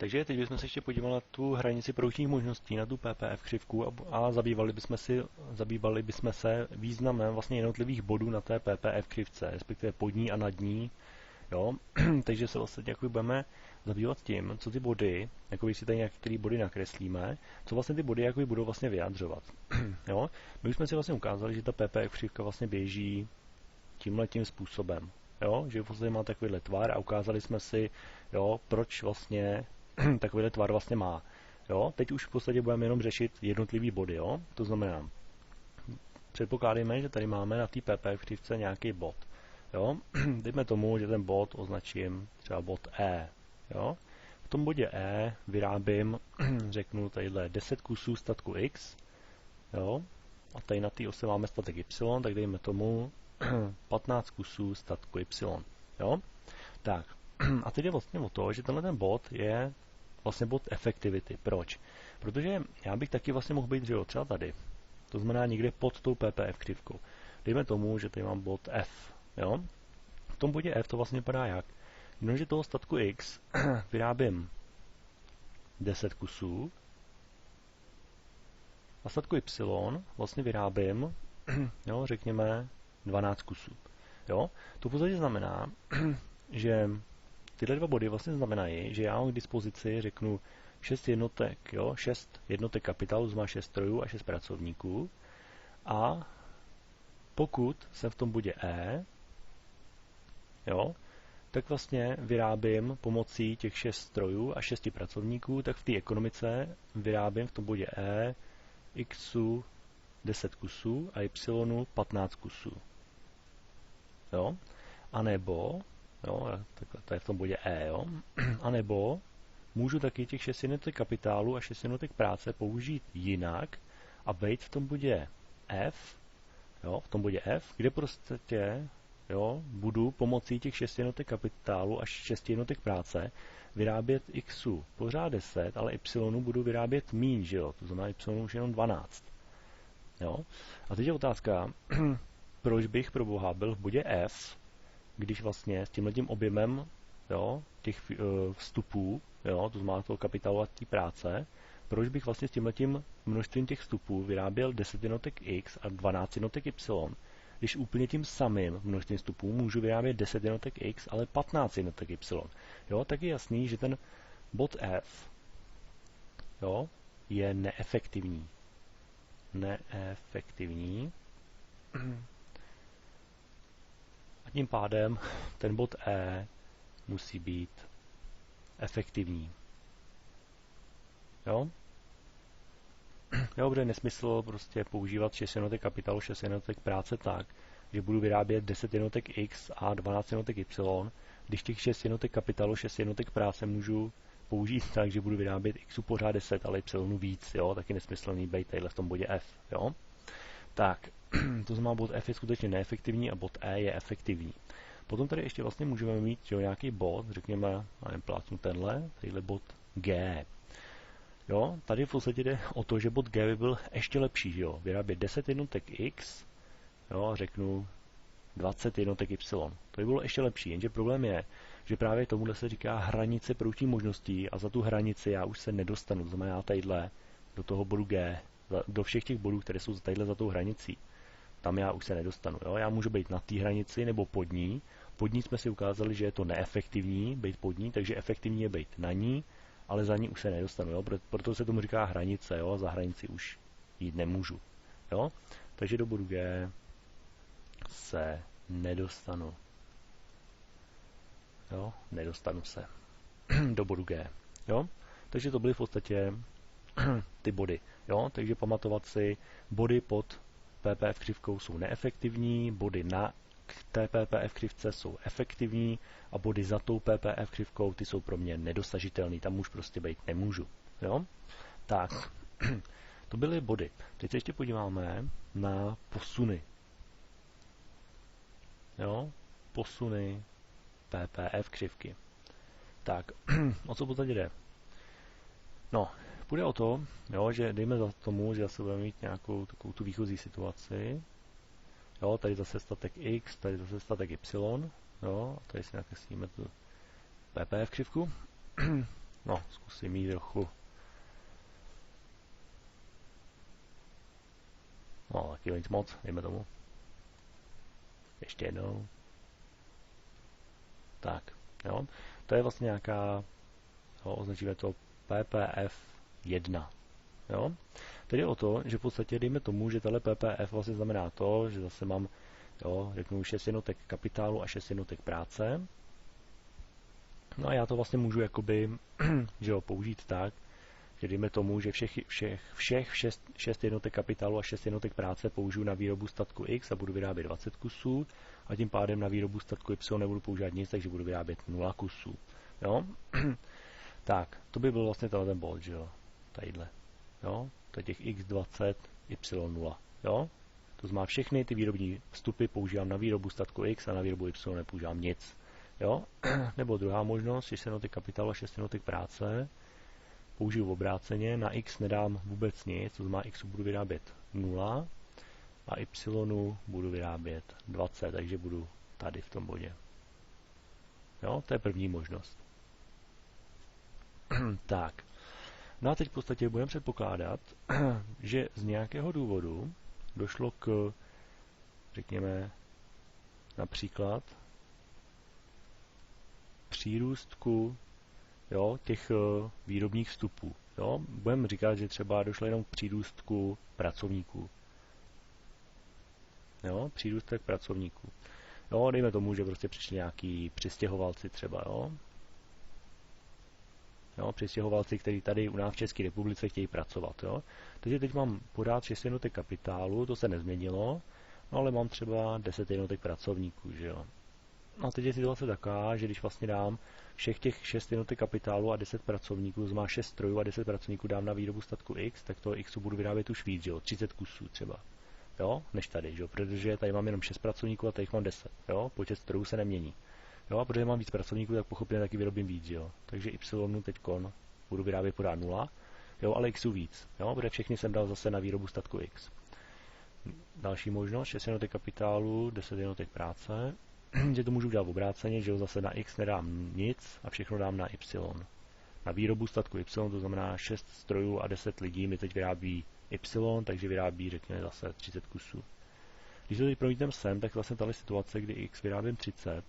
Takže teď bychom se ještě podívali na tu hranici produkčních možností, na tu PPF křivku a zabývali bychom se významem vlastně jednotlivých bodů na té PPF křivce, respektive pod ní a nad ní. Jo? Takže se vlastně jako budeme zabývat tím, co ty body, jako si tady některé body nakreslíme, co vlastně ty body jako budou vlastně vyjadřovat. Jo? My už jsme si vlastně ukázali, že ta PPF křivka vlastně běží tímhletím způsobem. Jo? Že v podstatě má takovýhle tvar a ukázali jsme si, jo, proč vlastně takovýhle tvar vlastně má. Jo? Teď už v podstatě budeme jenom řešit jednotlivý body. Jo? To znamená, předpokládáme, že tady máme na té PPF křivce nějaký bod. Jo? Dejme tomu, že ten bod označím třeba bod E. Jo? V tom bodě E vyrábím, řeknu tadyhle 10 kusů statku X. Jo? A tady na té ose máme statek Y, tak dejme tomu 15 kusů statku Y. Jo? Tak. A teď je vlastně o to, že tenhle ten bod je vlastně bod efektivity. Proč? Protože já bych taky vlastně mohl být, že jo, třeba tady. To znamená někde pod tou PPF křivkou. Dejme tomu, že tady mám bod F. Jo? V tom bodě F to vlastně vypadá jak? Jenomže toho statku X vyrábím 10 kusů a statku Y vlastně vyrábím, jo, řekněme, 12 kusů. Jo? To v podstatě znamená, že tyhle dva body vlastně znamenají, že já mám k dispozici, řeknu, 6 jednotek, jo? 6 jednotek kapitálu, znamená 6 strojů a 6 pracovníků. A pokud jsem v tom bodě E, jo, tak vlastně vyrábím pomocí těch 6 strojů a 6 pracovníků, tak v té ekonomice vyrábím v tom bodě E Xu 10 kusů a Y 15 kusů. Jo? A nebo, jo, to je v tom bodě E, jo? A nebo můžu taky těch 6 jednotek kapitálu a 6 jednotek práce použít jinak a být v tom bodě F, jo, v tom bodě F, kde prostě, jo, budu pomocí těch 6 jednotek kapitálu a 6 jednotek práce vyrábět Xu pořád 10, ale Y budu vyrábět míň, že jo, to znamená Y už jenom 12. Jo? A teď je otázka, proč bych pro boha byl v bodě F, když vlastně s tímhletím objemem, jo, těch vstupů, jo, to znamená toho kapitálu a té práce, proč bych vlastně s tímhletím množstvím těch vstupů vyráběl 10 jednotek X a 12 jednotek Y, když úplně tím samým množstvím vstupů můžu vyrábět 10 jednotek X, ale 15 jednotek Y. Jo, tak je jasný, že ten bod F, jo, je neefektivní. A tím pádem ten bod E musí být efektivní. Jo? Jo, bude nesmysl prostě používat 6 jednotek kapitálu, 6 jednotek práce tak, že budu vyrábět 10 jednotek X a 12 jednotek Y, když těch 6 jednotek kapitálu, 6 jednotek práce můžu použít tak, že budu vyrábět X pořád 10, ale Y víc, jo, taky nesmyslný být tadyhle v tom bodě F, jo. Tak, to znamená, bod F je skutečně neefektivní a bod E je efektivní. Potom tady ještě vlastně můžeme mít, že jo, nějaký bod, řekněme, nevím, plátnu tadyhle bod G. Jo, tady v podstatě jde o to, že bod G by byl ještě lepší, že jo, vyrábět 10 jednotek X, jo, řeknu 20 jednotek Y. To by bylo ještě lepší, jenže problém je, že právě tomuhle se říká hranice produkčních možností a za tu hranici já už se nedostanu, to znamená tadyhle do toho bodu G, do všech těch bodů, které jsou tadyhle za tou hranicí. Tam já už se nedostanu. Jo? Já můžu být na té hranici nebo pod ní. Pod ní jsme si ukázali, že je to neefektivní být pod ní, takže efektivní je být na ní, ale za ní už se nedostanu. Jo? Proto se tomu říká hranice, jo? Za hranici už jít nemůžu. Jo? Takže do bodu G se nedostanu. Jo? Nedostanu se do bodu G. Jo? Takže to byly v podstatě ty body. Jo? Takže pamatovat si, body pod PPF křivkou jsou neefektivní, body na té PPF křivce jsou efektivní a body za tou PPF křivkou ty jsou pro mě nedosažitelný, tam už prostě být nemůžu. Jo? Tak, to byly body. Teď se ještě podíváme na posuny. Jo? Posuny PPF křivky. Tak, o co v podstatě jde? No, půjde o to, jo, že dejme za tomu, že zase budeme mít nějakou takovou tu výchozí situaci. Jo, tady zase statek X, tady zase statek Y. Jo, a tady si nakreslíme tu PPF křivku. No, zkusím jít trochu. No, taky nic moc, dejme tomu. Ještě jednou. Tak, jo. To je vlastně nějaká, jo, označíme to PPF 1. Jo. Tedy o to, že v podstatě dejme tomu, že tahle PPF vlastně znamená to, že zase mám, jo, řeknu 6 jednotek kapitálu a 6 jednotek práce. No a já to vlastně můžu jakoby, že jo, použít tak, že dejme tomu, že všech 6 jednotek kapitálu a 6 jednotek práce použiju na výrobu statku X a budu vyrábět 20 kusů a tím pádem na výrobu statku Y nebudu používat nic, takže budu vyrábět 0 kusů. Jo? Tak, to by byl vlastně ten bod, že jo, tadyhle. Jo? To je těch X20, Y0. Jo? To znamená, všechny ty výrobní vstupy používám na výrobu statku X a na výrobu Y nepoužívám nic. Jo? Nebo druhá možnost, 6 jednotek kapitálu a 6 jednotek práce, použiju obráceně, na X nedám vůbec nic, to znamená X budu vyrábět 0 a Y budu vyrábět 20, takže budu tady v tom bodě. Jo, to je první možnost. Tak, no a teď v podstatě budeme předpokládat, že z nějakého důvodu došlo k, řekněme, například přírůstku, jo, těch výrobních vstupů. Jo. Budeme říkat, že třeba došlo jenom k přírůstku pracovníků. Jo, přírůstek pracovníků. Jo, dejme tomu, že prostě přišli nějaký přistěhovalci třeba, jo. Jo, přistěhovalci, kteří tady u nás v České republice chtějí pracovat, jo. Takže teď mám pořád 6 jednotek kapitálu, to se nezměnilo, no ale mám třeba 10 jednotek pracovníků, že jo. No a teď je situace taková, že když vlastně dám všech těch 6 jednotek kapitálu a 10 pracovníků, to znamená 6 strojů a 10 pracovníků dám na výrobu statku X, tak toho Xu budu vyrábět už víc, že jo, 30 kusů třeba. Jo, než tady, že jo, protože tady mám jenom 6 pracovníků a tady mám 10, jo, počet strojů se nemění. Jo, a protože mám víc pracovníků, tak pochopně taky vyrobím víc, jo. Takže Y teďkon budu vyrábět pořád 0, jo, ale Xu víc, jo, protože všechny jsem dal zase na výrobu statku X. Další možnost, 6 jednotek kapitálu, 10 jednotek práce, že to můžu udělat obráceně, že jo, zase na X nedám nic a všechno dám na Y. Na výrobu statku Y, to znamená 6 strojů a 10 lidí mi teď vyrábí Y, takže vyrábí, řekněme, zase 30 kusů. Když to teď promítnem sem, tak vlastně tahle situace, kdy X vyrábím 30,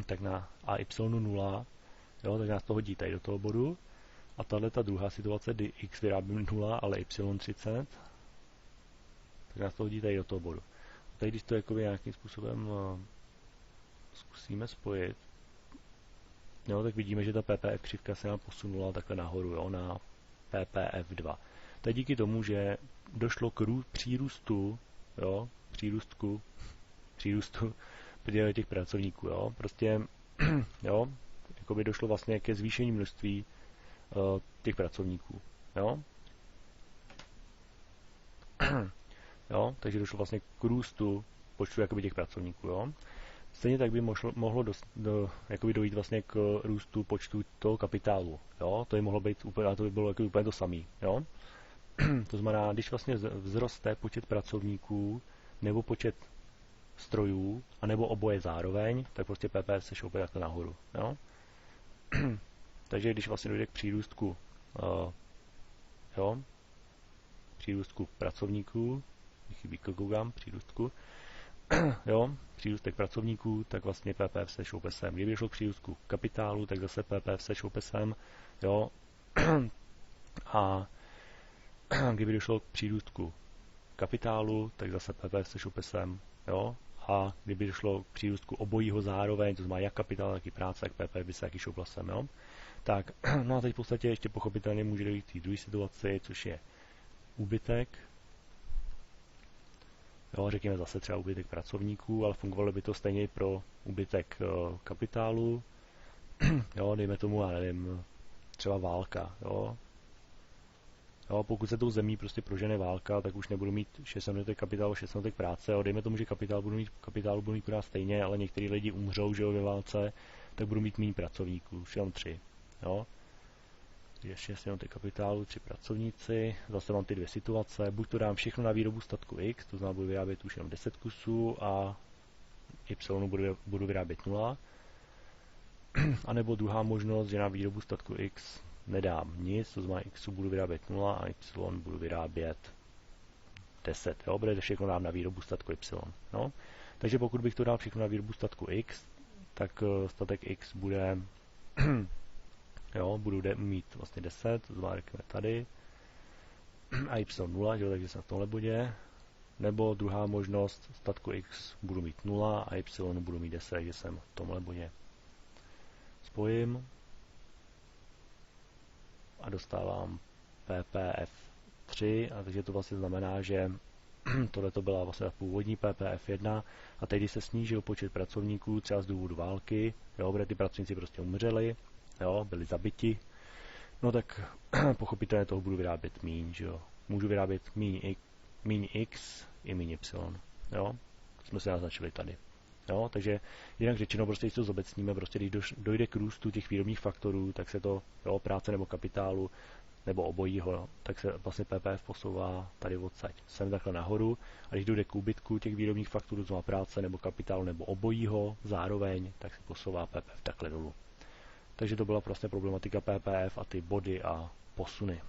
tak na a Y 0, jo, tak nás to hodí tady do toho bodu. A tahle ta druhá situace, kdy X vyrábím 0, ale Y 30, tak nás to hodí tady do toho bodu. A tady, když to jakoby nějakým způsobem zkusíme spojit, jo, tak vidíme, že ta PPF křivka se nám posunula takhle nahoru, jo, na PPF2. To je díky tomu, že došlo k přírůstu, jo, přírůstu těch pracovníků, jo, prostě, jo, jakoby došlo vlastně ke zvýšení množství těch pracovníků, jo. Jo, takže došlo vlastně k růstu počtu jakoby těch pracovníků, jo. Stejně tak by mohlo jakoby dojít vlastně k růstu počtu toho kapitálu, jo. To by mohlo být úplně, a to by bylo jako úplně to samé, jo. To znamená, když vlastně vzroste počet pracovníků nebo počet strojů, anebo oboje zároveň, tak prostě PPF se šoupe takhle nahoru, jo. Takže když vlastně dojde k přírůstku, jo, přírůstku pracovníků, chybí Kogam, přírůstku, jo, přírůstek pracovníků, tak vlastně PPF se šoupe sem. Kdyby došlo k přírůstku kapitálu, tak zase PPF se šoupe sem, jo, a kdyby došlo k přírůstku kapitálu, tak zase PPF se šoupe sem, jo, a kdyby došlo k přírůstku obojího zároveň, to znamená jak kapitál, tak i práce, tak PPF by se taky šoupla sem, jo. Tak, no a teď v podstatě ještě pochopitelně může dojít k té druhé situaci, což je úbytek, jo, řekněme zase třeba úbytek pracovníků, ale fungovalo by to stejně pro úbytek kapitálu, jo, dejme tomu, já nevím, třeba válka, jo. Jo, pokud se tou zemí prostě prožene válka, tak už nebudu mít 6 jednotek kapitálu, 6 jednotek práce, jo, dejme tomu, že kapitálu budu mít pořád stejně, ale některý lidi umřou, že jo, ve válce, tak budu mít méně pracovníků, už jenom 3, jo. Takže 6 jednotek kapitálu, 3 pracovníci, zase mám ty dvě situace, buď to dám všechno na výrobu statku X, to znamená budu vyrábět už jenom 10 kusů a Y budu vyrábět 0, A nebo druhá možnost, že na výrobu statku X nedám nic, to znamená X budu vyrábět 0 a Y budu vyrábět 10. Jo? Bude všechno dám na výrobu statku Y. No? Takže pokud bych to dal všechno na výrobu statku X, tak statek X bude jo, budu mít vlastně 10, to znamená tady a Y 0, jo, takže jsem v tomhle bodě. Nebo druhá možnost, statku X budu mít 0 a Y budu mít 10, takže jsem v tomhle bodě. Spojím a dostávám PPF3, a takže to vlastně znamená, že tohle to byla vlastně původní PPF1 a teď, když se snížil počet pracovníků, třeba z důvodu války, jo, protože ty pracovníci prostě umřeli, jo, byli zabiti, no tak pochopitelně toho budu vyrábět míň, že jo. Můžu vyrábět míň X i míň Y, jo. To jsme se naznačili tady. Jo, takže jinak řečeno, prostě když to zobecníme, prostě když dojde k růstu těch výrobních faktorů, tak se to, jo, práce nebo kapitálu, nebo obojího, tak se vlastně PPF posouvá tady odsaď sem takhle nahoru, a když dojde k úbytku těch výrobních faktorů, to má práce nebo kapitálu nebo obojího zároveň, tak se posouvá PPF takhle dolů. Takže to byla vlastně problematika PPF a ty body a posuny.